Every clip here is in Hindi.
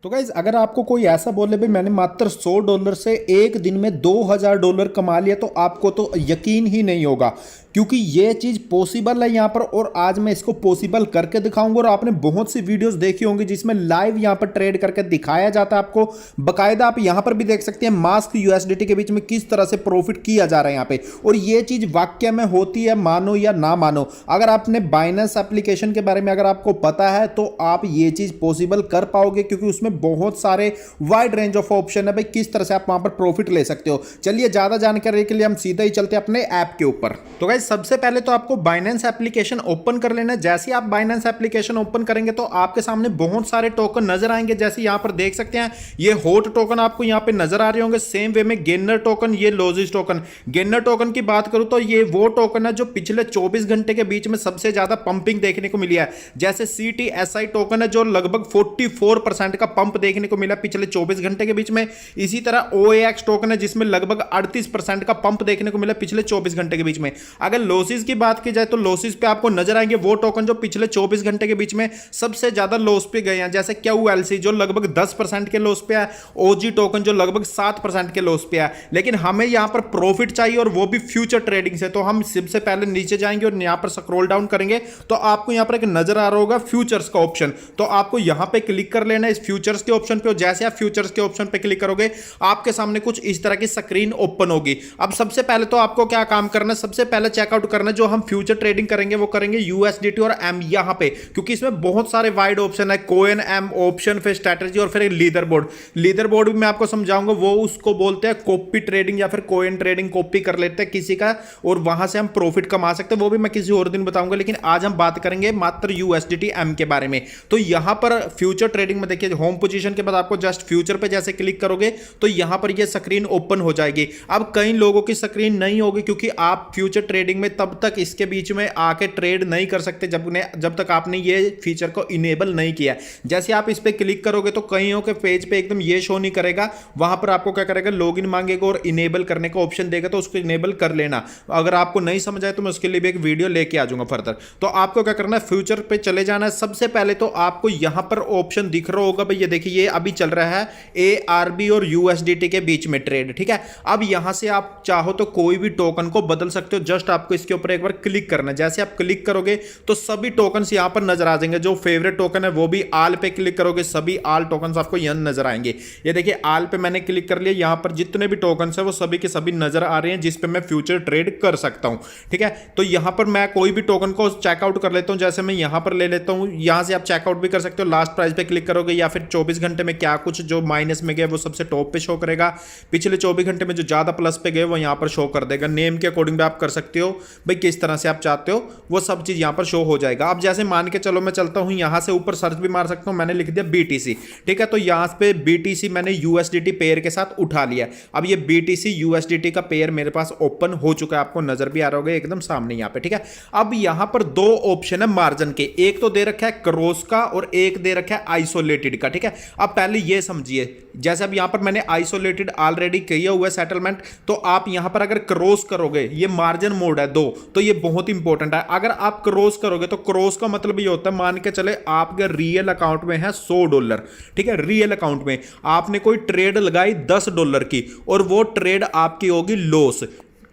तो गाइज अगर आपको कोई ऐसा बोले भाई मैंने मात्र $100 से एक दिन में $2000 कमा लिया तो आपको तो यकीन ही नहीं होगा, क्योंकि ये चीज़ पॉसिबल है यहाँ पर। और आज मैं इसको पॉसिबल करके दिखाऊंगा। और आपने बहुत सी वीडियोस देखी होंगी जिसमें लाइव यहाँ पर ट्रेड करके दिखाया जाता है आपको बकायदा। आप यहाँ पर भी देख सकते हैं मास्क यूएसडीटी के बीच में किस तरह से प्रॉफिट किया जा रहा है यहाँ पे। और ये चीज़ वाक्य में होती है, मानो या ना मानो। अगर आपने बाइनेंस एप्लीकेशन के बारे में अगर आपको पता है तो आप ये चीज़ पॉसिबल कर पाओगे, क्योंकि उसमें बहुत सारे वाइड रेंज ऑफ ऑप्शन है भाई, किस तरह से आप वहां पर प्रॉफिट ले सकते हो। चलिए ज्यादा जानकारी के लिए हम सीधा ही चलते हैं अपने ऐप के ऊपर। तो गाइस सबसे पहले तो आपको बाइनेंस एप्लीकेशन ओपन कर लेना है। जैसे ही आप बाइनेंस एप्लीकेशन ओपन करेंगे तो आपके सामने बहुत सारे टोकन नजर आएंगे। जैसे यहां पर देख सकते हैं ये हॉट टोकन आपको यहां पे नजर आ रहे होंगे। सेम वे में गेनर टोकन, ये लोजिस टोकन। गेनर टोकन की बात करूं तो ये वो टोकन है जो पिछले 24 घंटे के बीच में सबसे ज्यादा पंपिंग देखने को मिली है। जैसे CTSI टोकन है जो लगभग 44% का पंप देखने को मिला पिछले 24 घंटे के बीच में। इसी तरह OAX टोकन है जिसमें लगभग 38% का पंप देखने को मिला पिछले 24 घंटे के बीच में। अगर लॉसेस की बात की जाए तो लॉसेस पे आपको नजर आएंगे वो टोकन जो पिछले 24 घंटे के बीच में सबसे ज्यादा लॉस पे गए हैं। जैसे QLC जो लगभग 10% के लॉस पे है, OG टोकन जो लगभग 7% के लॉस पे है। लेकिन हमें यहां पर प्रॉफिट चाहिए और वो भी फ्यूचर ट्रेडिंग से। तो हम सबसे पहले नीचे जाएंगे और यहां पर स्क्रॉल डाउन करेंगे तो आपको यहां पर एक नजर आ रहा होगा फ्यूचर्स का ऑप्शन। तो आपको यहां पे क्लिक कर लेना है इस फ्यूचर्स के ऑप्शन पे। और जैसे आप फ्यूचर्स के ऑप्शन पे क्लिक करोगे आपके सामने कुछ इस तरह की स्क्रीन ओपन होगी। अब सबसे पहले तो आपको क्या काम करना है, सबसे पहले चेकआउट करना है जो हम फ्यूचर ट्रेडिंग करेंगे वो करेंगे USDT और M यहां पे, क्योंकि इसमें बहुत सारे वाइड ऑप्शन है। कोइन, M ऑप्शन, फिर स्ट्रेटजी और फिर लीडर बोर्ड। लीडर बोर्ड भी मैं आपको समझाऊंगा, वो उसको बोलते हैं कॉपी ट्रेडिंग या फिर कोइन ट्रेडिंग। कॉपी कर लेते हैं किसी का और वहां से हम प्रॉफिट कमा सकते हैं, वो भी मैं किसी और दिन बताऊंगा। लेकिन आज हम बात करेंगे मात्र USDT M के बारे में। तो यहां पर फ्यूचर ट्रेडिंग में देखिए होम पोजीशन के बाद आपको जस्ट फ्यूचर पे जैसे क्लिक करोगे तो यहां पर ये स्क्रीन ओपन हो जाएगी। अब कई लोगों की स्क्रीन नहीं होगी क्योंकि आप फ्यूचर ट्रेडिंग में तब तक इसके बीच में आके ट्रेड नहीं कर सकते जब तक आपने ये फीचर को इनेबल नहीं किया। जैसे आप इस पे क्लिक करोगे तो कईयों के पेज पे एकदम ये शो नहीं करेगा। वहां पर आपको क्या करेगा, लॉगिन मांगेगा और इनेबल करने का ऑप्शन देगा, तो उसको इनेबल कर लेना। अगर आपको नहीं समझ आए तो मैं उसके लिए भी एक वीडियो लेके आ जाऊंगा फर्दर। तो आपको क्या करना है, फ्यूचर पे चले जाना है। सबसे पहले तो आपको यहां पर ऑप्शन दिख रहा होगा भाई, ये देखिए ये अभी चल रहा है ARB और USDT के बीच में ट्रेड, ठीक है। अब यहां से आप चाहो तो कोई भी टोकन को बदल सकते हो। जस्ट आपको इसके ऊपर एक बार क्लिक करना है। जैसे आप क्लिक करोगे तो सभी टोकन्स यहां पर नजर आ जाएंगे। जो फेवरेट टोकन है वो भी आल पे क्लिक करोगे, सभी आल टोकन्स आपको यहां नजर आएंगे। ये देखिए आल पे मैंने क्लिक कर लिया, यहां पर जितने भी टोकन्स है वो सभी के सभी नजर आ रहे हैं जिस पे मैं फ्यूचर ट्रेड कर सकता हूं, ठीक है। तो यहां पर मैं कोई भी टोकन को चेकआउट कर लेता हूं। जैसे मैं यहां पर ले लेता हूं, यहां से आप चेकआउट भी कर सकते हो। लास्ट प्राइस पे क्लिक करोगे या फिर 24 घंटे में क्या कुछ जो माइनस में गया वो सबसे टॉप पे शो करेगा। पिछले 24 घंटे में जो ज्यादा प्लस पे गए वो यहां पर शो कर देगा। नेम के अकॉर्डिंग भी आप कर सकते हो भाई, किस तरह से आप चाहते हो वो सब चीज यहां पर शो हो जाएगा। अब जैसे मान के चलो मैं चलता हूं, यहां से ऊपर सर्च भी मार सकता हूं, मैंने लिख दिया BTC, ठीक है। तो यहां पे BTC मैंने USDT पेयर के साथ उठा लिया। अब ये BTC USDT का पेयर मेरे पास ओपन हो चुका है, आपको नजर भी आ रहा होगा एकदम सामने यहां पे, ठीक है। अब यहां पर दो ऑप्शन है मार्जिन के, एक तो दे रखा है क्रॉस का और एक दे रखा है आइसोलेटेड का, ठीक है। अब पहले ये समझिए, जैसे अब यहां पर मैंने आइसोलेटेड ऑलरेडी किया हुआ है सेटलमेंट, तो आप यहां पर अगर क्रॉस करोगे, ये मार्जिन मोड है दो, तो ये बहुत इंपॉर्टेंट है। अगर आप क्रॉस करोगे तो क्रॉस का मतलब ये होता है, मान के चले आपके रियल अकाउंट में है $100, ठीक है। रियल अकाउंट में आपने कोई ट्रेड लगाई $10 की और वो ट्रेड आपकी होगी लॉस।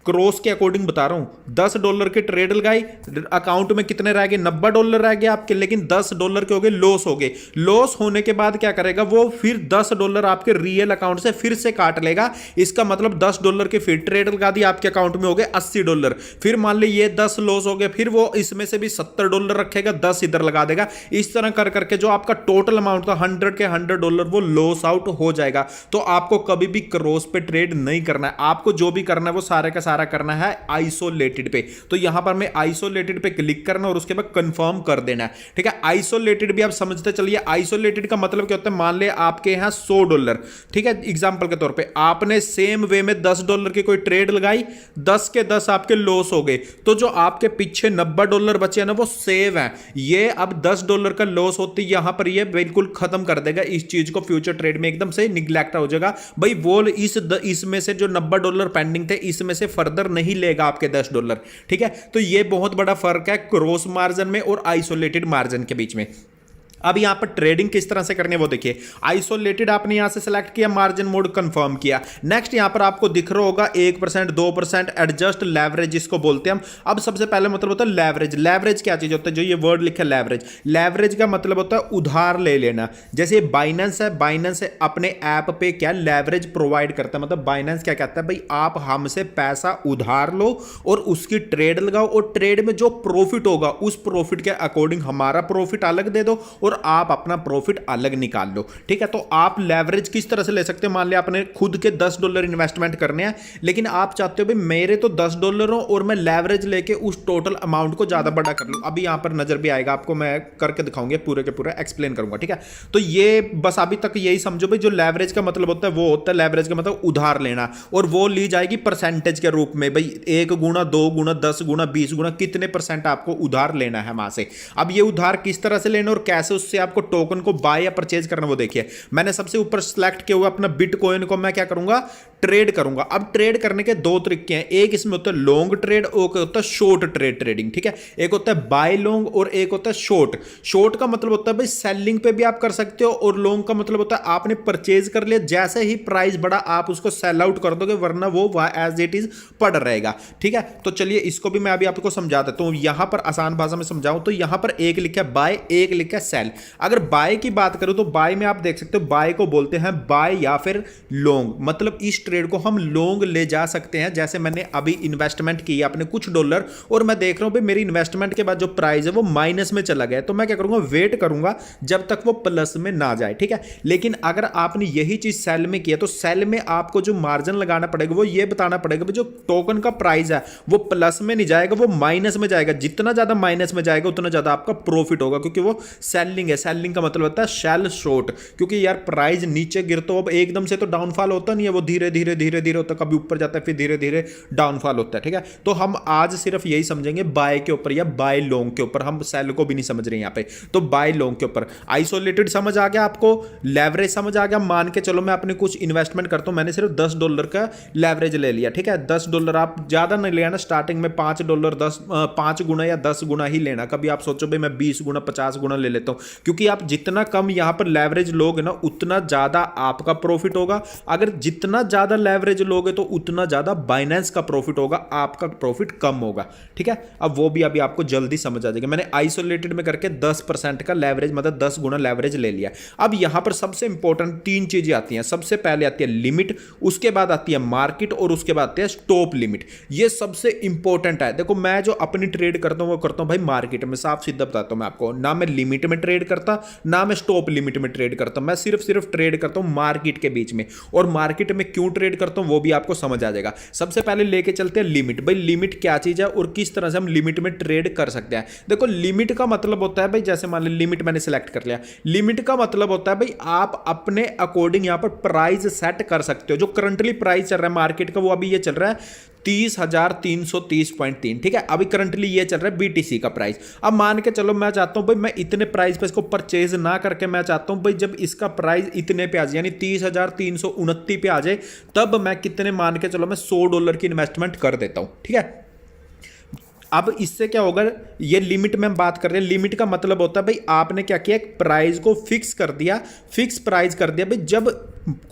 क्रॉस के अकॉर्डिंग बता रहा हूं, $10 की ट्रेड लगाई, अकाउंट में कितने रह गए, $90 रह गए आपके, लेकिन $10 के हो गए लॉस हो गए। लॉस होने के बाद क्या करेगा वो, फिर $10 आपके रियल अकाउंट से फिर से काट लेगा। इसका मतलब $10 की फिर ट्रेड लगा दी, आपके अकाउंट में हो गए $80। फिर मान ली ये 10 लॉस हो गए, फिर वो इसमें से भी $70 रखेगा, 10 इधर लगा देगा। इस तरह कर करके जो आपका टोटल अमाउंट था 100 के $100 वो लॉस आउट हो जाएगा। तो आपको कभी भी क्रॉस पे ट्रेड नहीं करना है। आपको जो भी करना है वो सारे का सारा करना है आइसोलेटेड पे। तो यहां पर मैं आइसोलेटेड पे क्लिक करना और उसके बाद कंफर्म कर देना है, ठीक है। आइसोलेटेड भी आप समझते चलिए, आइसोलेटेड का मतलब क्या होता है, मान ले आपके यहां $100, ठीक है। एग्जांपल के तौर पे आपने सेम वे में $10 की कोई ट्रेड लगाई, 10 के 10 आपके लॉस हो गए, तो जो आपके पीछे $90 बचे हैं ना वो सेव है। ये अब $10 का लॉस होती है, यहां पर ये बिल्कुल खत्म कर देगा इस चीज को। फ्यूचर ट्रेड में एकदम से निग्लेक्ट हो जाएगा भाई, वो इसमें से जो $90 पेंडिंग थे इसमें से फर्दर नहीं लेगा आपके $10, ठीक है। तो ये बहुत बड़ा फर्क है क्रॉस मार्जिन में और आइसोलेटेड मार्जिन के बीच में। अब यहां पर ट्रेडिंग किस तरह से करनी है वो देखिए। आइसोलेटेड आपने यहां से सिलेक्ट किया, मार्जिन मोड कंफर्म किया। नेक्स्ट यहां पर आपको दिख रहा होगा 1% 2% एडजस्ट लेवरेज इसको बोलते हैं हम। अब सबसे पहले मतलब होता है लेवरेज। लेवरेज क्या चीज होता है, जो ये वर्ड लिखा है लेवरेज, लेवरेज का मतलब होता है उधार ले लेना। जैसे बाइनेंस है, बाइनेंस अपने ऐप पे क्या लेवरेज प्रोवाइड करता है, मतलब बाइनेंस क्या कहता है भाई आप हमसे पैसा उधार लो और उसकी ट्रेड लगाओ और ट्रेड में जो प्रॉफिट होगा उस प्रॉफिट के अकॉर्डिंग हमारा प्रॉफिट अलग दे दो और आप अपना प्रॉफिट अलग निकाल लो। ठीक है, तो आप लेवरेज किस तरह से ले सकते हैं, मान लिया आपने खुद के $10 इन्वेस्टमेंट करने हैं, लेकिन आप चाहते हो भाई मेरे तो $10 हो और मैं लेवरेज लेके उस टोटल अमाउंट को ज्यादा बड़ा कर लूं। अभी यहां पर नजर भी आएगा आपको, मैं करके दिखाऊंगा, पूरे के पूरा एक्सप्लेन करूंगा। ठीक है, तो ये बस अभी तक यही समझो भाई, जो लेवरेज का मतलब होता है वो होता है, लेवरेज का मतलब उधार लेना, और वो ली जाएगी परसेंटेज के रूप में, भाई 1 गुना 2 गुना 10 गुना 20 गुना कितने % आपको उधार लेना है वहां से। अब ये उधार किस तरह से लेना और कैसे उससे आपको टोकन को बाय या परचेज करना वो देखिए। मैंने सबसे ऊपर सिलेक्ट किया हुआ अपना बिटकॉइन को, मैं क्या करूंगा ट्रेड करूंगा। अब ट्रेड करने के दो तरीके हैं, एक इसमें होता है लॉन्ग ट्रेड और एक होता है शॉर्ट ट्रेड ट्रेडिंग। ठीक है, एक होता है बाय लॉन्ग और एक होता है शॉर्ट। शॉर्ट का मतलब होता है भाई सेलिंग पे भी आप कर सकते हो और लॉन्ग का मतलब होता है आपने परचेज कर लिया, जैसे ही प्राइस बढ़ा आप उसको सेल आउट कर दोगे, वरना वो एज इट इज पड़ रहेगा। ठीक है, तो चलिए इसको भी मैं अभी आपको समझा देता हूं, यहां पर आसान भाषा में समझाऊं तो यहां पर एक लिखा है बाय, एक लिखा है सेल। अगर बाय की बात करूं तो बाय में आप देख सकते हो, बाय को बोलते हैं बाय या फिर लॉन्ग, मतलब इस ट्रेड को हम लॉन्ग ले जा सकते हैं। जैसे मैंने अभी इन्वेस्टमेंट की अपने कुछ $, और मैं देख रहा हूं भाई मेरी इन्वेस्टमेंट के बाद जो प्राइस है वो माइनस में चला गया, तो मैं क्या करूंगा वेट करूंगा जब तक वो प्लस में ना जाए। ठीक है, लेकिन अगर आपने यही चीज सेल में किया तो सेल में आपको जो मार्जिन लगाना पड़ेगा वो ये बताना पड़ेगा जो टोकन का प्राइस है वो प्लस में नहीं जाएगा, वो माइनस में जाएगा। जितना ज्यादा माइनस में जाएगा उतना ज्यादा आपका प्रॉफिट होगा, क्योंकि वो सेलिंग है। सेलिंग का मतलब होता है शेल शॉर्ट, क्योंकि यार प्राइस नीचे गिर तो अब एकदम से तो डाउनफॉल होता नहीं है, वो धीरे धीरे धीरे धीरे होता है, कभी ऊपर जाता है फिर धीरे धीरे डाउनफॉल होता है। ठीक है, तो हम आज सिर्फ यही समझेंगे बाय के ऊपर या बाय लॉन्ग के ऊपर, हम सेल को भी नहीं समझ रहे यहाँ पे। तो बाय लॉन्ग के ऊपर आइसोलेटेड समझ आ गया आपको, लेवरेज समझ आ गया। मान के चलो मैं अपने कुछ इन्वेस्टमेंट करता हूं, मैंने सिर्फ $10 का लेवरेज ले लिया। ठीक है, $10 आप ज्यादा नहीं लेना, स्टार्टिंग में $5 5 गुना या 10 गुना ही लेना। कभी आप सोचो भाई मैं 20 गुना 50 गुना ले लेता हूं, क्योंकि आप जितना कम यहां पर लेवरेज लोगे ना उतना ज्यादा आपका प्रॉफिट होगा। अगर जितना ज्यादा लेवरेज लोगे तो उतना ज्यादा बाइनेंस का प्रॉफिट होगा, आपका प्रॉफिट कम होगा। ठीक है, अब वो भी अभी आपको जल्दी समझ आ जाएगा। मैंने आइसोलेटेड में करके 10% का लेवरेज मतलब 10 गुना लेवरेज ले लिया। अब यहां पर सबसे इंपॉर्टेंट 3 चीजें आती हैं। सबसे पहले आती है लिमिट, उसके बाद आती है मार्केट और उसके बाद आती है स्टॉप लिमिट। ये सबसे इंपॉर्टेंट है। देखो मैं जो अपनी ट्रेड करता हूं वो करता हूं भाई मार्केट में, साफ सीधा बताता हूं मैं आपको, ना मैं लिमिट में ट्रेड करता ना मैं स्टॉप लिमिट में ट्रेड करता, मैं सिर्फ ट्रेड करता हूं मार्केट के बीच में। और मार्केट में क्यों ट्रेड करता हूं वो भी आपको समझ आ जाएगा। सबसे पहले लेके चलते हैं लिमिट। भाई लिमिट क्या चीज है और किस तरह से हम लिमिट में ट्रेड कर सकते हैं। देखो लिमिट का मतलब होता है भाई, जैसे मान लो लिमिट मैंने सेलेक्ट कर लिया, लिमिट का मतलब होता है भाई आप अपने अकॉर्डिंग यहां पर प्राइस सेट कर सकते हो। जो करंटली प्राइस चल रहा है मार्केट का वो अभी ये चल रहा है 30,330.3। ठीक है, अभी करंटली ये चल रहा है बीटीसी का प्राइस। अब मान के चलो मैं चाहता हूं भाई मैं इतने प्राइस पे इसको परचेज ना करके मैं चाहता हूं भाई जब इसका प्राइस इतने पे आ जाए यानी 30,329 पे आ जाए, तब मैं कितने मान के चलो मैं $100 की इन्वेस्टमेंट कर देता हूं। ठीक है, अब इससे क्या होगा, ये लिमिट में हम बात कर रहे हैं। लिमिट का मतलब होता है भाई आपने क्या किया, एक प्राइस को फिक्स कर दिया, फिक्स प्राइस कर दिया भाई जब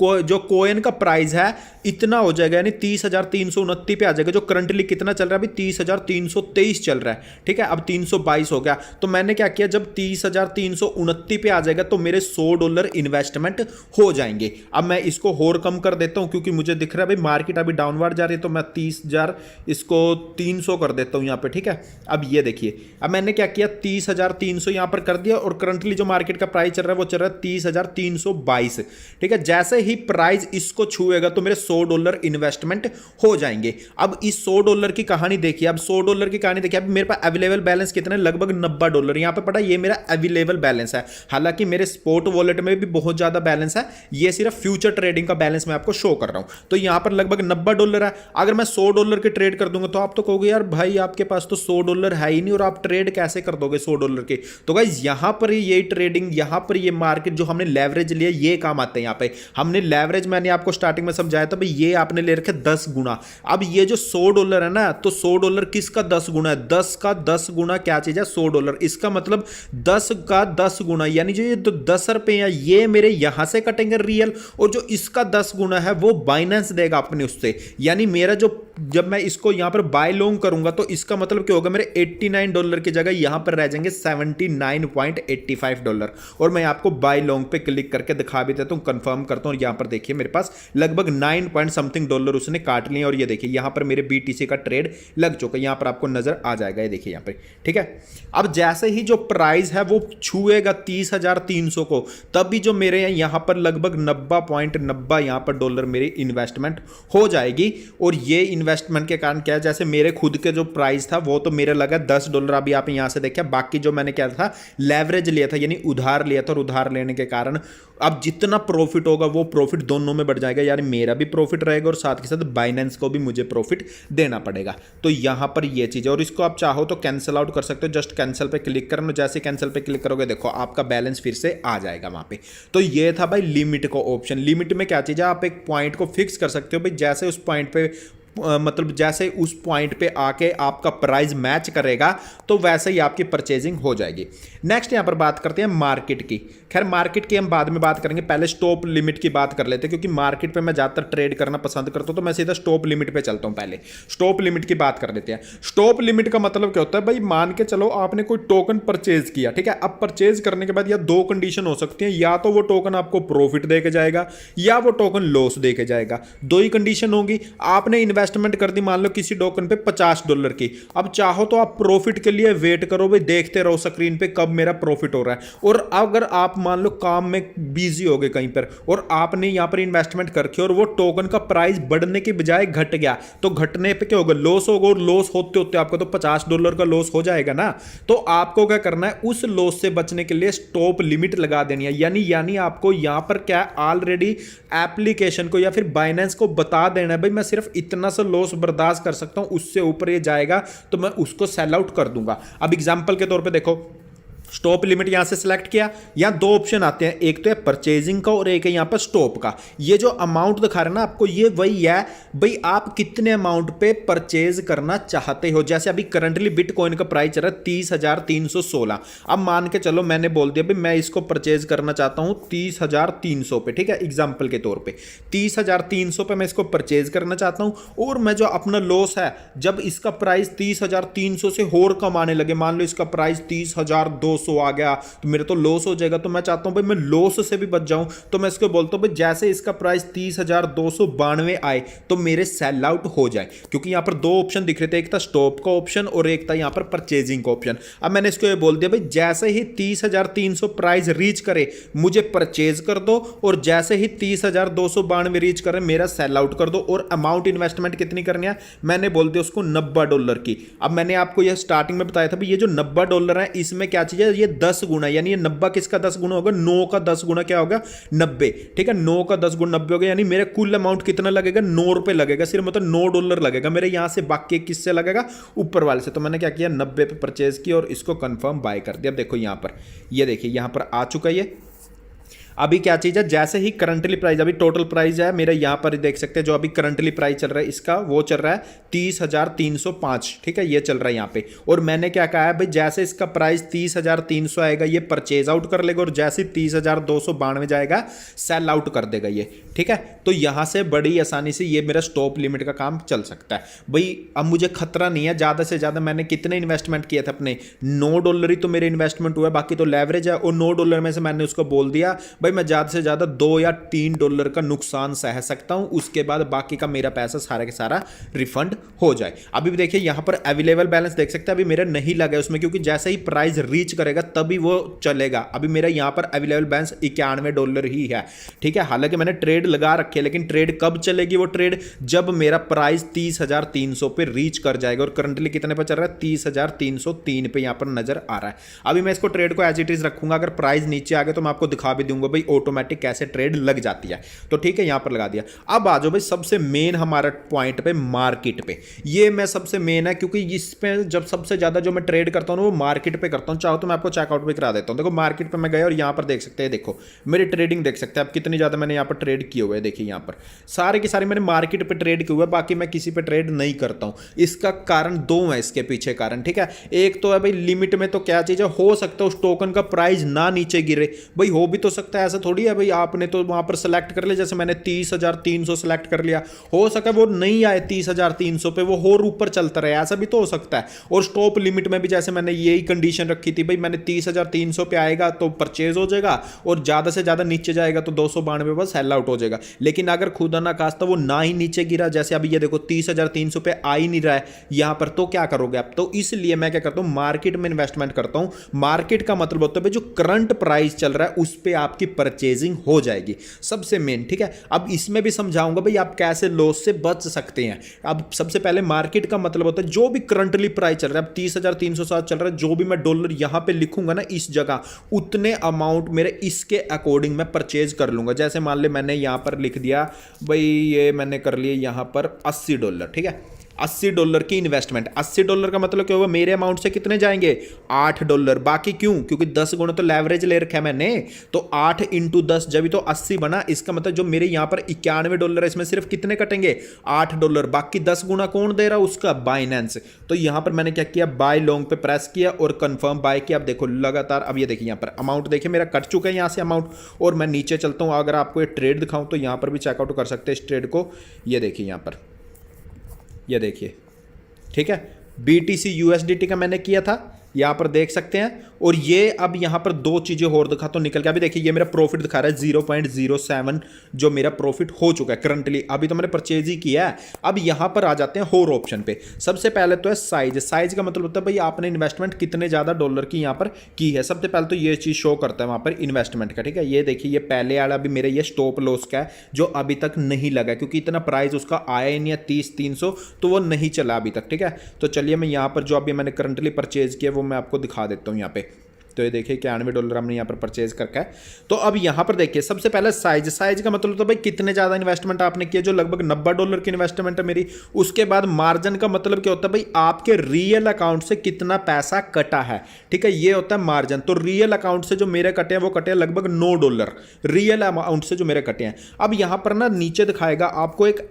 जो कोइन का प्राइस है इतना हो जाएगा यानी 30,329 पे आ जाएगा। जो करंटली कितना चल रहा है अभी 30,323 चल रहा है। ठीक है, अब 322 हो गया, तो मैंने क्या किया जब 30,329 पे आ जाएगा तो मेरे $100 इन्वेस्टमेंट हो जाएंगे। अब मैं इसको और कम कर देता हूं क्योंकि मुझे दिख रहा है भाई मार्केट अभी डाउनवर्ड जा रही है, तो मैं 30,000 इसको 300 कर देता हूं यहां पे। ठीक है, अब ये देखिए, अब मैंने क्या किया 30,300 यहां पर कर दिया और करंटली जो मार्केट का प्राइस चल रहा है वो चल रहा है 30,322। ठीक है, जैसे ही प्राइस इसको छुएगा तो मेरे $100 इन्वेस्टमेंट हो जाएंगे। अब इस $100 की कहानी देखिए, अब $100 की कहानी देखिए, अब मेरे पास अवेलेबल बैलेंस कितना है, लगभग $90 यहां पे पड़ा, ये मेरा अवेलेबल बैलेंस है। हालांकि मेरे स्पॉट वॉलेट में भी बहुत ज्यादा बैलेंस है, ये सिर्फ फ्यूचर ट्रेडिंग का बैलेंस मैं आपको शो कर रहा हूं। तो यहां पर लगभग $90 है। अगर मैं $100 के ट्रेड कर दूंगा तो आप तो कहोगे यार भाई आपके पास तो $100 है ही नहीं और आप ट्रेड कैसे कर दोगे $100 के। तो गाइस यहां पर ये ट्रेडिंग, यहां पर ये मार्केट जो हमने लेवरेज लिया ये काम आता है। यहां पे हमने लेवरेज मैंने आपको स्टार्टिंग में समझाया था भाई, ये आपने ले रखे 10 गुना। अब ये जो $100 है ना, तो $100 किसका 10 गुना है? 10 का 10 गुना क्या चीज है? $100। इसका मतलब 10 का 10 गुना, यानी जो ये 10 रुपए है ये मेरे यहां से कटेंगे रियल, और जो इसका 10 गुना है वो बाइनेंस देगा अपने उससे। यानी मेरा जो, जब मैं इसको यहां पर बाय लॉन्ग करूंगा तो इसका मतलब क्या होगा, मेरे $89 की जगह यहां पर रह जाएंगे $79.85। और मैं आपको बाय लॉन्ग पे क्लिक करके दिखा भी देता हूं, कंफर्म करता हूं। और यहां पर देखिए मेरे पास लगभग 9 पॉइंट समथिंग डॉलर उसने काट लिए। और ये देखिए यहां पर मेरे BTC का ट्रेड लग चुका है, यहां पर आपको नजर आ जाएगा, ये देखिए यहां पे, ठीक है। अब जैसे ही जो प्राइस है वो छुएगा 30,300 को, तभी जो मेरे यहां पर लगभग 90.90 यहां पर डॉलर मेरी इन्वेस्टमेंट हो जाएगी। और ये इन्वेस्टमेंट के कारण क्या है, जैसे मेरे खुद के जो प्राइस था वो तो मेरे लगा $10। अभी आप यहां से देखिए, बाकी जो मैंने क्या था, लेवरेज लिया था, यानी उधार लिया था, और उधार लेने के कारण अब जितना प्रॉफिट होगा वो प्रॉफिट दोनों में बढ़ जाएगा, यानी मेरा भी प्रॉफिट रहेगा और साथ के साथ बाइनेंस को भी मुझे प्रॉफिट देना पड़ेगा। तो यहां पर ये चीज है, और इसको आप चाहो तो कैंसिल आउट कर सकते हो, जस्ट कैंसिल पे क्लिक करना। जैसे कैंसिल पे क्लिक करोगे देखो आपका बैलेंस फिर से आ जाएगा वहां पे। तो ये था भाई लिमिट का ऑप्शन। लिमिट में क्या चीज है, आप एक पॉइंट को फिक्स कर सकते हो भाई, जैसे उस पॉइंट पे मतलब जैसे उस पॉइंट पे आके आपका प्राइस मैच करेगा तो वैसे ही आपकी परचेजिंग हो जाएगी। नेक्स्ट यहां पर बात करते हैं मार्केट की। खैर मार्केट की हम बाद में बात करेंगे, पहले स्टॉप लिमिट की बात कर लेते हैं, क्योंकि मार्केट पे मैं ज्यादातर ट्रेड करना पसंद करता हूं, तो मैं सीधा स्टॉप लिमिट पे चलता हूं। पहले स्टॉप लिमिट की बात कर लेते हैं। स्टॉप लिमिट का मतलब क्या होता है भाई, मान के चलो आपने कोई टोकन परचेज किया, ठीक है। अब परचेज करने के बाद या दो कंडीशन हो सकती है, या तो वो टोकन आपको प्रॉफिट दे के जाएगा या वो टोकन लॉस दे के जाएगा, दो ही कंडीशन होगी। आपने इन्वेस्टमेंट कर दी मान लो किसी टोकन पे $50 की, अब चाहो तो आप प्रॉफिट के लिए वेट करो भाई, देखते रहो स्क्रीन पे कब मेरा प्रॉफिट हो रहा है। और अगर आप मान लो काम में बिजी हो गए कहीं पर और आपने यहां पर इन्वेस्टमेंट करके और वो टोकन का प्राइस बढ़ने की बजाय घट गया, तो घटने पे क्या होगा, लॉस होगा। और लॉस होते होते आपका तो $50 का लॉस हो जाएगा ना। तो आपको क्या करना है, उस लॉस से बचने के लिए स्टॉप लिमिट लगा देनी है। यानी आपको यहां पर क्या ऑलरेडी एप्लीकेशन को या फिर बाइनेंस को बता देना है भाई, मैं सिर्फ इतना सा लॉस बर्दाश्त कर सकता हूं, उससे ऊपर ये जाएगा तो मैं उसको सेल आउट कर दूंगा। अब एग्जांपल के तौर पे देखो, स्टॉप लिमिट यहां से सिलेक्ट किया, यहां दो ऑप्शन आते हैं, एक तो है परचेजिंग का और एक है यहां पर स्टॉप का। ये जो अमाउंट दिखा रहे हैं ना आपको, ये वही है भाई आप कितने अमाउंट पे परचेज करना चाहते हो। जैसे अभी करंटली बिटकॉइन का प्राइस चल रहा है 30,316। अब मान के चलो मैंने बोल दिया भाई मैं इसको परचेज करना चाहता हूं 30,300 पे, ठीक है। एग्जाम्पल के तौर पर 30,300 पे मैं इसको परचेज करना चाहता हूं। और मैं जो अपना लॉस है, जब इसका प्राइस 30,300 से और कम आने लगे, मान लो इसका प्राइस 30,200 आ गया तो मेरे तो लॉस हो जाएगा। तो मैं चाहता हूं भाई मैं लॉस से भी बच जाऊं, तो मैं इसको बोलता हूं भाई जैसे इसका प्राइस 30,292 आए तो मेरे सेल आउट हो जाए। क्योंकि यहां पर दो ऑप्शन दिख रहे थे, एक था स्टॉप का ऑप्शन और एक था यहां पर परचेजिंग का ऑप्शन। अब मैंने इसको ये बोल दिया भाई जैसे ही 30,300 प्राइस रीच करे मुझे परचेज कर दो, और जैसे ही 30,292 रीच करे मेरा सेल आउट कर दो। और अमाउंट इन्वेस्टमेंट कितनी करनी है, मैंने बोल दिया उसको $90 की। अब मैंने आपको यह स्टार्टिंग में बताया था भाई ये जो $90 है इसमें क्या चीज है, ये 10 गुना, यानी ये 90 किसका 10 गुना होगा, 9 का 10 गुना क्या होगा, 90, ठीक है। 9 का 10 गुना 90 होगा, यानी मेरे कुल अमाउंट कितना लगेगा, $9 लगेगा, सिर्फ मतलब $9 लगेगा मेरे यहां से। बाकी किससे लगेगा, ऊपर वाले से। तो मैंने क्या किया, 90 पे परचेज किया और इसको कंफर्म बाय कर दिया। अब देखो यहां पर, ये देखिए यहां पर आ चुका है। अभी क्या चीज है, जैसे ही करंटली प्राइस, अभी टोटल प्राइस है मेरा यहां पर देख सकते हैं, जो अभी करंटली प्राइस चल रहा है इसका, वो चल रहा है 30,305, ठीक है, ये चल रहा है यहां पे। और मैंने क्या कहा है भाई जैसे इसका प्राइस 30,300 आएगा ये परचेज आउट कर लेगा, और जैसे 30,292 जाएगा सेल आउट कर देगा ये, ठीक है। तो यहां से बड़ी आसानी से ये मेरा स्टॉप लिमिट का काम चल सकता है भाई। अब मुझे खतरा नहीं है, ज्यादा से ज्यादा मैंने कितने इन्वेस्टमेंट किए थे अपने, $9 ही तो मेरे इन्वेस्टमेंट हुआ, बाकी तो लेवरेज है। और $9 में से मैंने उसको बोल दिया भाई मैं ज्यादा से ज्यादा $2 या $3 का नुकसान सह सकता हूं, उसके बाद बाकी का मेरा पैसा सारा के सारा रिफंड हो जाए। अभी भी देखिए यहां पर अवेलेबल बैलेंस देख सकते हैं, अभी मेरा नहीं लगा उसमें, क्योंकि जैसे ही प्राइस रीच करेगा तभी वो चलेगा। अभी मेरा यहां पर अवेलेबल बैलेंस $91 ही है, ठीक है। हालांकि मैंने ट्रेड लगा रखे, लेकिन ट्रेड कब चलेगी वो ट्रेड, जब मेरा प्राइस 30,300 पे रीच कर जाएगा। और करंटली कितने पे चल रहा है, 30,303 पे यहां पर नजर आ रहा है। अभी मैं इसको ट्रेड को एज इट इज रखूंगा, अगर प्राइस नीचे आ गया तो मैं आपको दिखा भी दूंगा भाई भाई ऑटोमेटिक कैसे ट्रेड लग जाती है। तो ठीक है, यहां पर लगा दिया। अब आ जाओ भाई सबसे मेन हमारा पॉइंट पे, मार्केट पे। ये मैं सबसे मेन है क्योंकि इस पे जब सबसे ज्यादा जो मैं ट्रेड करता हूं वो मार्केट पे करता हूं। चाहो तो मैं आपको चेकआउट भी करा देता हूं। देखो मार्केट पे मैं गया और यहां पर देख सकते हैं, देखो मेरी ट्रेडिंग देख सकते हैं आप कितनी ज्यादा मैंने यहां पर ट्रेड किए हुए हैं। देखिए यहां पर सारे के सारे मैंने मार्केट पे ट्रेड किए हुए हैं, बाकी मैं किसी पे ट्रेड नहीं करता हूं। इसका कारण दो है, इसके पीछे कारण, ठीक है। एक तो है भाई लिमिट में तो क्या चीज है, हो सकता है उस टोकन का प्राइस ना नीचे गिरे, भाई हो भी तो सकता है, ऐसा थोड़ी है भाई आपने तो वहां पर सेलेक्ट कर लिया, जैसे मैंने 30,300 सेलेक्ट कर लिया, हो सका वो नहीं आए 30,300 पे, वो और ऊपर चलता रहे, ऐसा भी तो हो सकता है। और स्टॉप लिमिट में भी जैसे मैंने यही कंडीशन रखी थी, भाई मैंने 30,300 पे आएगा तो परचेज हो जाएगा, और ज्यादा से ज्यादा नीचे जाएगा तो 292 पर सेल आउट हो जाएगा। लेकिन अगर खुदा ना खास्ता वो ना ही नीचे गिरा, जैसे अभी ये देखो 30,300 पे आ ही नहीं रहा है यहां पर, तो क्या करोगे आप? तो इसलिए मैं क्या करता हूं, मार्केट में इन्वेस्टमेंट करता हूं। मार्केट का मतलब होता है जो करंट प्राइस चल रहा है उस पे आपकी परचेजिंग हो जाएगी, सबसे मेन, ठीक है। अब इसमें भी समझाऊंगा भाई आप कैसे लॉस से बच सकते हैं। अब सबसे पहले मार्केट का मतलब होता है जो भी करंटली प्राइस चल रहा है, अब 30,307 चल रहा है, जो भी मैं डॉलर यहां पे लिखूंगा ना इस जगह, उतने अमाउंट मेरे इसके अकॉर्डिंग मैं परचेज कर लूंगा। जैसे मान ले मैंने यहां पर लिख दिया भाई, ये मैंने कर लिया यहां पर $80, ठीक है, $80 की इन्वेस्टमेंट। $80 का मतलब क्या होगा, मेरे अमाउंट से कितने जाएंगे, $8। बाकी क्यों, क्योंकि 10 गुना तो लेवरेज ले रखा है मैंने, तो 8 इंटू 10 जब भी तो 80 बना। इसका मतलब जो मेरे यहां पर $91 है, इसमें सिर्फ कितने कटेंगे, $8। बाकी 10 गुना कौन दे रहा है, उसका बाइनेंस। तो यहां पर मैंने क्या किया, बाय लॉन्ग पे प्रेस किया और कंफर्म बाय किया। अब देखो लगातार, अब ये देखिए यहां पर अमाउंट देखिए मेरा कट चुका है यहां से अमाउंट, और मैं नीचे चलता हूं। अगर आपको ये ट्रेड दिखाऊं तो यहां पर भी चेकआउट कर सकते हैं इस ट्रेड को। ये देखिए यहां पर, ये देखिए, ठीक है, BTC USDT का मैंने किया था, यहां पर देख सकते हैं। और ये अब यहां पर दो चीजें और दिखा तो निकल के, अभी देखिए ये मेरा प्रॉफिट दिखा रहा है 0.07 जो मेरा प्रॉफिट हो चुका है करंटली, अभी तो मैंने परचेज ही किया है। अब यहां पर आ जाते हैं होर ऑप्शन पे। सबसे पहले तो है साइज। साइज का मतलब होता है भाई आपने इन्वेस्टमेंट कितने ज्यादा डॉलर की यहां पर की है। सबसे पहले तो ये चीज शो करता है वहां पर इन्वेस्टमेंट का, ठीक है। ये देखिए ये पहले वाला भी मेरे ये स्टॉप लॉस का है जो अभी तक नहीं लगा, क्योंकि इतना प्राइस उसका आया ही नहीं है 30,300, तो वो नहीं चला अभी तक, ठीक है। तो चलिए मैं यहां पर जो अभी मैंने करंटली परचेज किया वो मैं आपको दिखा देता हूं यहाँ पे। तो ये देखिए $91 हमने यहाँ पर परचेज करके है। तो अब यहाँ पर देखिए सबसे पहले साइज। साइज का मतलब तो भाई कितने ज़्यादा इन्वेस्टमेंट आपने किया, जो लगभग $90 की इन्वेस्टमेंट है मेरी। उसके बाद मार्जिन का मतलब क्या होता है भाई, आपके रियल अकाउंट से कितना पैसा कटा है, ठीक है, ये होता है मार्जिन। तो रियल अकाउंट से जो मेरे कटे हैं वो कटे हैं लगभग $9 रियल अमाउंट से जो मेरे कटे हैं। अब यहाँ पर ना नीचे दिखाएगा आपको एक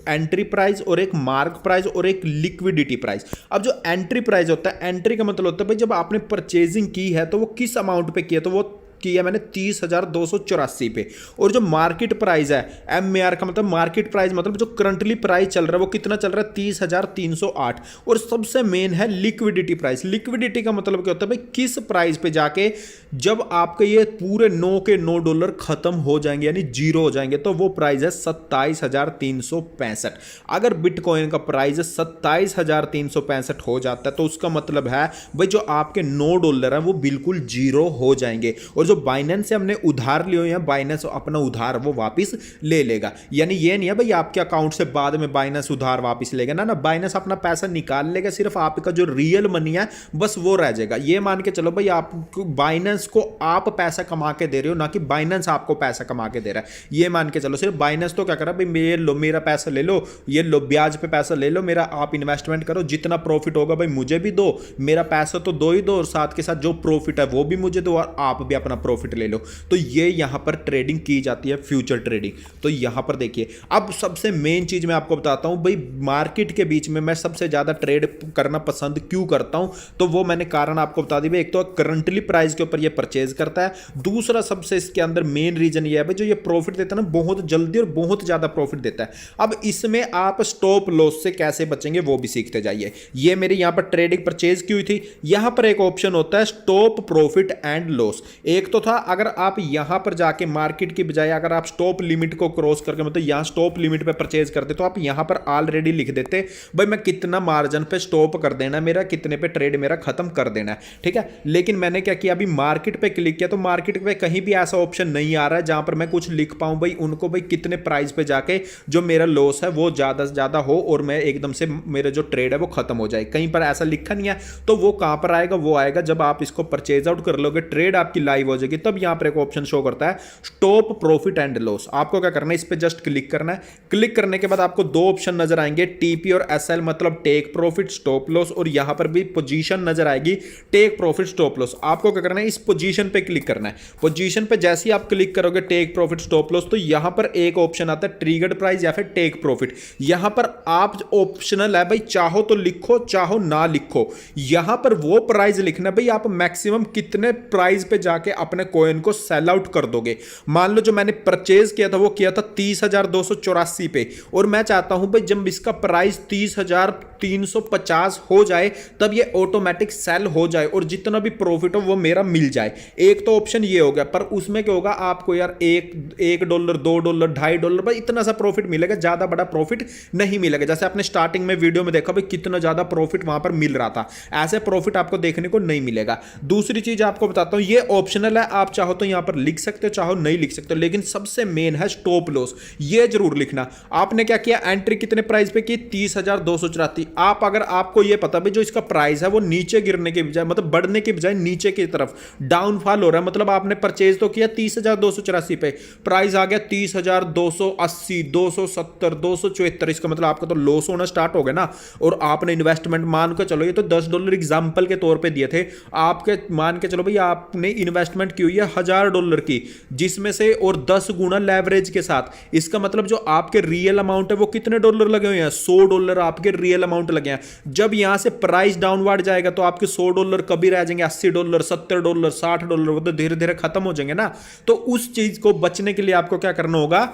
एंट्री प्राइस और एक मार्क प्राइस और एक लिक्विडिटी प्राइस। अब जो एंट्री प्राइस होता है, एंट्री का मतलब होता है भाई जब आपने परचेजिंग की है तो वो किस अमाउंट पे किया, तो वो किया मैंने 30,284 पे। और जो मार्केट प्राइस है, MAR का मतलब मार्केट प्राइस मतलब जो करंटली प्राइस चल रहा है वो कितना चल रहा है, 30,308। और सबसे मेन है लिक्विडिटी प्राइस। लिक्विडिटी का मतलब क्या होता है भाई किस प्राइस पे जाके जब आपके ये पूरे 9 के $9 खत्म हो जाएंगे यानी जीरो हो जाएंगे, तो वो प्राइस है 27,365। अगर बिटकॉइन का प्राइस 27,365 हो जाता है तो उसका मतलब है भाई जो आपके $9 है वो बिल्कुल जीरो हो जाएंगे। और जो बाइनेंस से हमने उधार लिए हुए हैं, बाइनेंस अपना उधार वो वापस ले लेगा। यानी ये नहीं है भाई आपके अकाउंट से बाद में बाइनेंस उधार वापस लेगा, ना ना, बाइनेंस अपना पैसा निकाल लेगा, सिर्फ आपका जो रियल मनी है बस वो रह जाएगा। ये मान के चलो भाई आप बाइनेंस को आप पैसा कमा के दे रहे हो, ना कि बाइनेंस आपको पैसा कमा के दे रहा है। ये मान के चलो, सिर्फ बाइनेंस तो क्या कर रहा है भाई, ये लो मेरा पैसा ले लो, ये लो ब्याज पे पैसा ले लो मेरा, आप इन्वेस्टमेंट करो, जितना प्रॉफिट होगा भाई मुझे भी दो, मेरा पैसा तो दो ही दो, और साथ के साथ जो प्रॉफिट है वो भी मुझे दो, और आप भी अपना प्रॉफिट ले लो। तो ये यहां पर ट्रेडिंग की जाती है, फ्यूचर ट्रेडिंग। तो यहां पर देखिए अब सबसे मेन चीज मैं आपको बताता हूं भाई, मार्केट के बीच में मैं सबसे ज्यादा ट्रेड करना पसंद क्यों करता हूं, तो वो मैंने कारण आपको बता दी भाई। एक तो करंटली प्राइस के ऊपर ये परचेज करता है, दूसरा सबसे इसके अंदर मेन रीजन ये है भाई जो ये प्रॉफिट देता है ना बहुत जल्दी और बहुत ज्यादा प्रॉफिट देता है। अब इसमें आप स्टॉप लॉस से कैसे बचेंगे वो भी सीखते जाइए। ये मेरी यहां पर ट्रेडिंग परचेज की हुई थी, यहां पर एक ऑप्शन होता है स्टॉप प्रॉफिट एंड लॉस। एक तो था अगर आप यहां पर जाके मार्केट की बजाय अगर आप स्टॉप लिमिट को क्रॉस करके मतलब यहां स्टॉप लिमिट पे परचेज करते तो आप यहां पर ऑलरेडी लिख देते भाई मैं कितना मार्जिन पे स्टॉप कर देना मेरा, कितने पे ट्रेड मेरा खत्म कर देना है, ठीक है। लेकिन मैंने क्या किया, अभी मार्केट पे क्लिक किया तो मार्केट पे कहीं भी ऐसा ऑप्शन नहीं आ रहा है जहां पर मैं कुछ लिख पाऊं भाई उनको भाई कितने प्राइस पे जाके जो मेरा लॉस है वो ज्यादा से ज्यादा हो और मैं एकदम से मेरा जो ट्रेड है वो खत्म हो जाए, कहीं पर ऐसा लिखा नहीं है। तो वो कहां पर आएगा, वो आएगा जब आप इसको परचेज आउट कर लोगे, ट्रेड आपकी लाइव हो हो जाएगी, तब यहाँ पर एक ऑप्शन शो करता है स्टॉप प्रॉफिट एंड लॉस। आपको क्या करना है, इस पर जस्ट क्लिक करना है। क्लिक करने के बाद आपको दो ऑप्शन नजर आएंगे, टीपी और एसएल, मतलब टेक प्रॉफिट स्टॉप लॉस, और यहां पर भी पोजीशन नजर आएगी टेक प्रॉफिट स्टॉप लॉस। आपको क्या करना है, इस पोजीशन पे क्लिक करना है। पोजीशन पे जैसे ही आप क्लिक करोगे टेक प्रॉफिट स्टॉप लॉस, तो यहां पर एक ऑप्शन आता है ट्रिगर्ड प्राइस या फिर टेक प्रॉफिट। यहां पर आप ऑप्शनल है भाई, चाहो तो लिखो चाहो ना लिखो। यहां पर वो प्राइस लिखना भाई आप मैक्सिमम कितने प्राइस पे जाके अपने कॉइन को सेल आउट कर दोगे। मान लो जो मैंने परचेज किया था वो किया था 30,284 पे, और मैं चाहता हूं भाई जब इसका प्राइस 30,350 हो जाए तब ये ऑटोमेटिक सेल हो जाए और जितना भी प्रॉफिट हो वो मेरा मिल जाए। एक तो ऑप्शन ये हो गया, पर उसमें क्या होगा, आपको यार $1, $2, $2.5 भाई इतना सा प्रॉफिट मिलेगा, ज्यादा बड़ा प्रॉफिट नहीं मिलेगा। जैसे आपने स्टार्टिंग में वीडियो में देखा भाई कितना ज्यादा प्रॉफिट वहां पर मिल रहा था, ऐसे प्रॉफिट आपको देखने को नहीं मिलेगा। दूसरी चीज आपको बताता हूं, ये ऑप्शनल है, आप चाहो तो यहां पर लिख सकते हो चाहो नहीं लिख सकते हो, लेकिन सबसे मेन है स्टॉप लॉस, ये जरूर लिखना। आपने क्या किया, एंट्री कितने प्राइस पे की, 30,284। आप अगर आपको ये पता भी जो इसका प्राइस है वो नीचे गिरने के बजाय, मतलब बढ़ने के बजाय नीचे की तरफ डाउनफॉल हो रहा है, मतलब आपने परचेज तो किया 30,284 पे, प्राइस आ गया 30,280, 270, 274, इसका मतलब आपका तो लॉस होना स्टार्ट हो गया ना। और आपने इन्वेस्टमेंट मान के चलो, ये तो $10 एग्जांपल के तौर पे दिए थे, आपके मान के चलो भाई आपने इन्वेस्टमेंट की हुई है $1,000 की, जिसमें से और 10 गुना लेवरेज के साथ, इसका मतलब जो आपके रियल अमाउंट है वो कितने डॉलर लगे हुए हैं, $100 आपके रियल अमाउंट लगे हैं। जब यहां से प्राइस डाउनवर्ड जाएगा तो आपके $100 कभी रह जाएंगे, $80, $70, $60, वो तो धीरे धीरे खत्म हो जाएंगे ना। तो उस चीज को बचने के लिए आपको क्या करना होगा,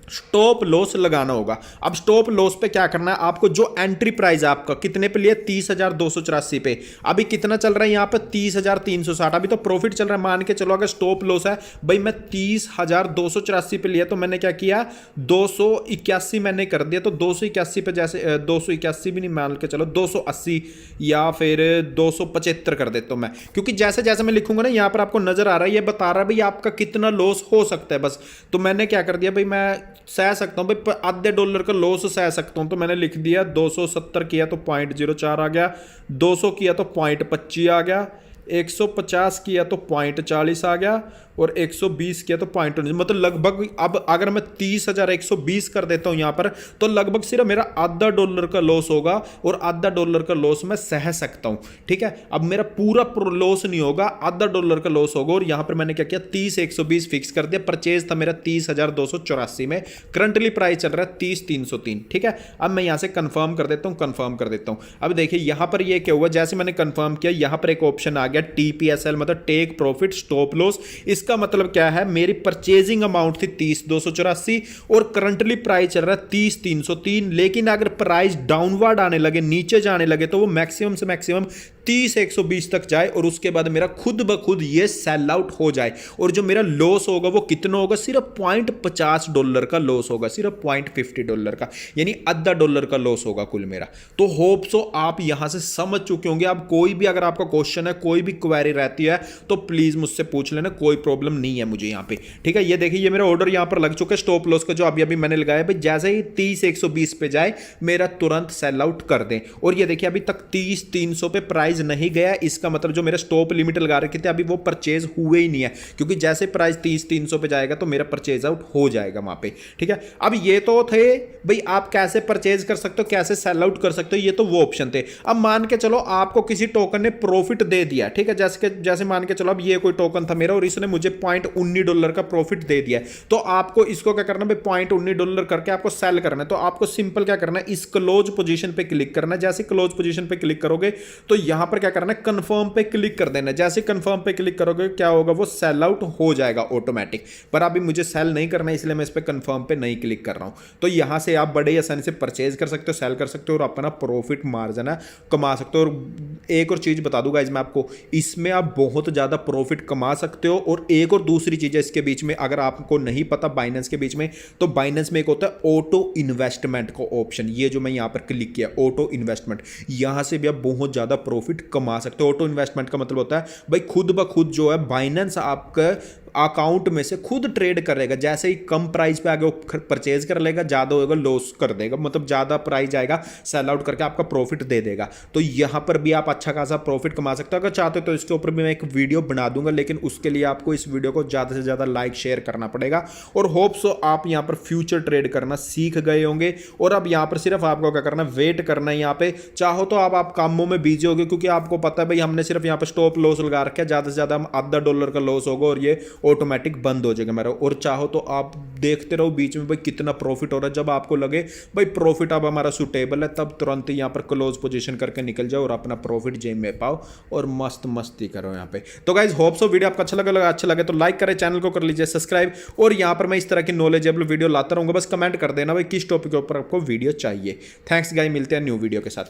स्टॉप लॉस लगाना होगा। अब स्टॉप लॉस पे क्या करना है, आपको जो एंट्री प्राइस है आपका कितने पे लिया, 30,284 पे, अभी कितना चल रहा है यहाँ पे 30,360, अभी तो प्रॉफिट चल रहा है। मान के चलो अगर स्टॉप लॉस है भाई मैं 30,284 पे लिया, तो मैंने क्या किया 281 मैंने कर दिया, तो 281 पे, जैसे 281 भी नहीं, मान के चलो 280 या फिर 275 कर देता हूं मैं, क्योंकि जैसे जैसे मैं लिखूंगा ना यहाँ पर आपको नजर आ रहा है, ये बता रहा है भाई आपका कितना लॉस हो सकता है बस। तो मैंने क्या कर दिया भाई, मैं सह सकता हूं भाई $0.5 का लॉस सह सकता हूं, तो मैंने लिख दिया 270 किया तो 0.04 आ गया, 200 किया तो 0.25 आ गया, 150 किया तो 0.40 आ गया, और 120 किया तो 0.19, मतलब लगभग, अब अगर मैं 30,120 कर देता हूं यहां पर, तो लगभग सिर्फ मेरा $0.5 का लॉस होगा, और $0.5 का लॉस मैं सह सकता हूं। ठीक है, अब मेरा पूरा लॉस नहीं होगा, $0.5 का लॉस होगा। और यहां पर मैंने क्या किया, 30,120 फिक्स कर दिया। परचेज था मेरा 30,284 में, करंटली प्राइस चल रहा है 30,303। ठीक है, अब मैं यहां से कंफर्म कर देता हूं, कंफर्म कर देता हूं। अब देखिए यहां पर ये क्या हुआ, जैसे मैंने कंफर्म किया यहां पर एक ऑप्शन आ गया TPSL, मतलब टेक प्रॉफिट स्टॉप लॉस। इसका मतलब क्या है, मेरी परचेजिंग अमाउंट थी 30,284 और करंटली प्राइस चल रहा है 30,303, लेकिन अगर प्राइस डाउनवर्ड आने लगे, नीचे जाने लगे, तो वो मैक्सिमम से मैक्सिमम 30,120 तक जाए, और उसके बाद मेरा खुद ब खुद ये सेल आउट हो जाए। और जो मेरा लॉस होगा वो कितना होगा, सिर्फ $0.50 का लॉस होगा, सिर्फ $0.50 का, यानी $0.5 का लॉस होगा कुल मेरा। तो होप सो आप यहां से समझ चुके होंगे। अब कोई भी अगर आपका क्वेश्चन है, कोई भी क्वेरी रहती है, तो प्लीज मुझसे पूछ लेना, कोई प्रॉब्लम नहीं है मुझे यहाँ पे। ठीक है, ये देखिए ये मेरा ऑर्डर यहाँ पर लग चुका है स्टॉप लॉस का, जो अभी अभी मैंने लगाया भाई, जैसे ही 30,120 पे जाए मेरा तुरंत सेल आउट कर दें। और ये देखिए अभी तक 30,300 पे प्राइस नहीं गया, इसका मतलब जो मेरा स्टॉप लिमिट लगा रखे थे अभी वो परचेज हुए ही नहीं है, क्योंकि जैसे प्राइस 30,300 पे जाएगा तो मेरा परचेज आउट हो जाएगा वहां पे। ठीक है, अब ये तो थे भाई आप कैसे परचेज कर सकते हो, कैसे सेल आउट कर सकते हो, ये तो वो ऑप्शन थे। अब मान के चलो आपको किसी टोकन ने प्रॉफिट दे दिया, ठीक है, जैसे मान के चलो अब ये कोई टोकन था मेरा और इसने मुझे $0.19 का प्रॉफिट दे दिया, तो आपको इसको क्या करना है, $0.19 करके आपको सेल करना है। तो आपको सिंपल क्या करना है, इस क्लोज पोजीशन पे क्लिक करना है। जैसे क्लोज पोजीशन पे क्लिक करोगे तो यहां पर क्या करना है, कंफर्म पे क्लिक कर देना। जैसे कंफर्म पे क्लिक करोगे क्या होगा, वो सेल आउट हो जाएगा ऑटोमेटिक। पर अभी मुझे सेल नहीं करना है, इसलिए मैं इस पे कंफर्म पे नहीं क्लिक कर रहा हूं। तो यहां से आप बड़े आसानी से परचेज कर सकते हो, सेल कर सकते हो और अपना प्रॉफिट मार्जिन है कमा सकते हो। और एक और चीज बता दूंगा इसमें आपको, इसमें आप बहुत ज्यादा प्रॉफिट कमा सकते हो। और एक और दूसरी चीज है इसके बीच में, अगर आपको नहीं पता बाइनेंस के बीच में, तो बाइनेंस में एक होता है ऑटो इन्वेस्टमेंट का ऑप्शन, ये जो मैं यहां पर क्लिक किया ऑटो इन्वेस्टमेंट, यहां से भी आप बहुत ज्यादा प्रॉफिट कमा सकते हो। ऑटो इन्वेस्टमेंट का मतलब होता है भाई खुद ब खुद जो है बाइनेंस आपका अकाउंट में से खुद ट्रेड करेगा। जैसे ही कम प्राइस पे आगे वो परचेज कर लेगा, ज़्यादा होगा लॉस कर देगा, मतलब ज़्यादा प्राइस आएगा सेल आउट करके आपका प्रॉफिट दे देगा। तो यहाँ पर भी आप अच्छा खासा प्रॉफिट कमा सकते हो। अगर चाहते हो तो इसके ऊपर भी मैं एक वीडियो बना दूंगा, लेकिन उसके लिए आपको इस वीडियो को ज़्यादा से ज़्यादा लाइक शेयर करना पड़ेगा। और होप सो आप यहाँ पर फ्यूचर ट्रेड करना सीख गए होंगे। और अब यहाँ पर सिर्फ आपको क्या करना है, वेट करना है। यहाँ पे चाहो तो आप कामों में बिजी होगे, क्योंकि आपको पता है भाई हमने सिर्फ यहाँ पर स्टॉप लॉस लगा रखा है, ज़्यादा से ज़्यादा हम $0.5 का लॉस होगा और ये ऑटोमेटिक बंद हो जाएगा मेरा। और चाहो तो आप देखते रहो बीच में भाई कितना प्रॉफिट हो रहा है। जब आपको लगे भाई प्रॉफिट अब हमारा सुटेबल है, तब तुरंत यहाँ पर क्लोज पोजीशन करके निकल जाओ और अपना प्रॉफिट जेब में पाओ और मस्त मस्ती करो यहाँ पे। तो गाइज होप सो वीडियो आपको अच्छा लगे तो लाइक करें, चैनल को कर लीजिए सब्सक्राइब। और यहाँ पर मैं इस तरह की नॉलेजेबल वीडियो लाता रहूंगा, बस कमेंट कर देना भाई किस टॉपिक के ऊपर आपको वीडियो चाहिए। थैंक्स गाइस, मिलते हैं न्यू वीडियो के साथ।